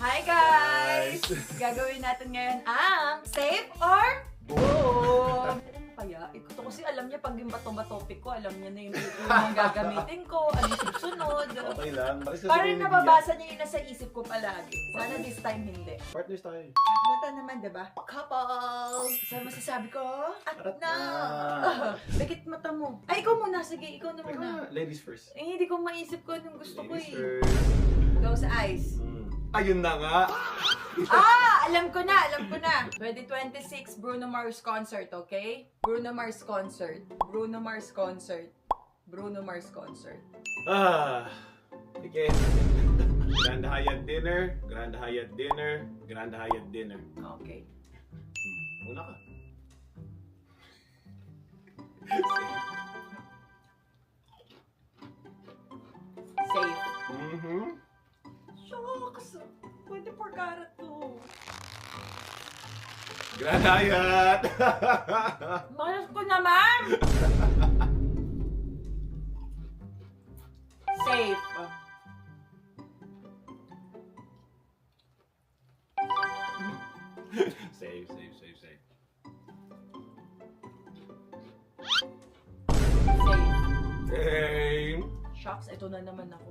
Hi guys! Gagawin natin ngayon ang safe or boom! Alam mo kaya, ito kasi alam niya pag yung bato-bato topic ko, alam niya na yung gagamitin ko, ano yung susunod. Okay lang. Parang nababasa niya yung nasa isip ko palagi. Sana this time hindi. Partners tayo. Ito naman, diba? Couples! Saan masasabi ko? At na! Bakit mata mo? Ay, ikaw muna. Sige, ikaw na muna. Ladies first. Eh, hindi ko maisip ko anong gusto ko Ladies eh. first. Go sa eyes. Ayun na nga. Alam ko na. 2026 Bruno Mars concert, okay? Bruno Mars concert. Sige. Grand Hyatt dinner. Okay. Una ka. Safe. Shucks. 24 karat to. Grand Hyatt. Malas ko naman! Safe. Save. Safe. Same. Shucks, ito na naman ako.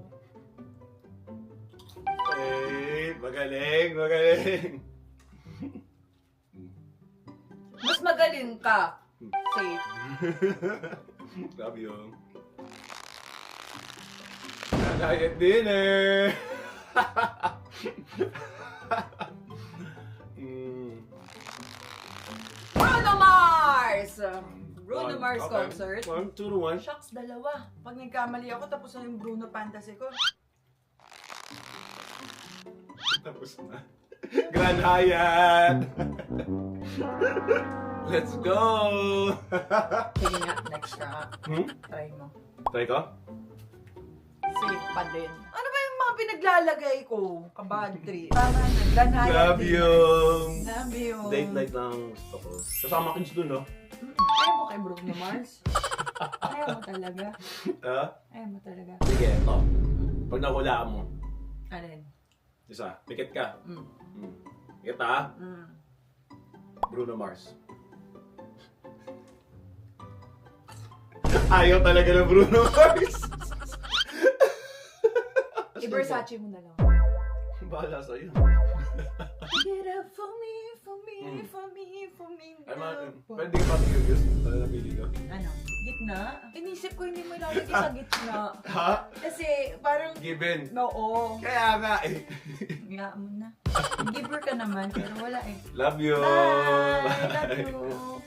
Save. Magaling. Mas magaling ka. Safe. Love you. Grand Hyatt dinner. Bruno Mars! Bruno One. Mars Okay. concert. 1, 2 to 1. Shucks, dalawa. Pag nagkamali ako, tapos na yung Bruno fantasy ko. Tapos na. Grand Hyatt. Let's go. Sige nga, next round. Try mo. Try ko? Safe pa din. Ano ba yung mga pinaglalagay ko? Kabad trip. Tama na, ganaya. Love you. Love you. Date night lang gusto ko. Kasama kids dun, no? Ayaw mo kay Bruno Mars? Ayaw mo talaga? Ha? Ayaw mo talaga? Sige, ito. Pag nahulaan mo, Alin? isa, pikit ka. Mm. Pikit ha? Mm. Bruno Mars. Ayaw talaga ng Bruno Mars. I-Versace mo na lang. Bahala sa'yo. Get up for me. Ay, pwede ka ba curious? Ano napili ko? Ano? Gitna? Inisip ko hindi mo ilalagay sa gitna. Ha? Kasi parang... Given. Oo. Kaya nga eh. Nga mo na. Giver ka naman, pero wala eh. Love you. Bye! Love you!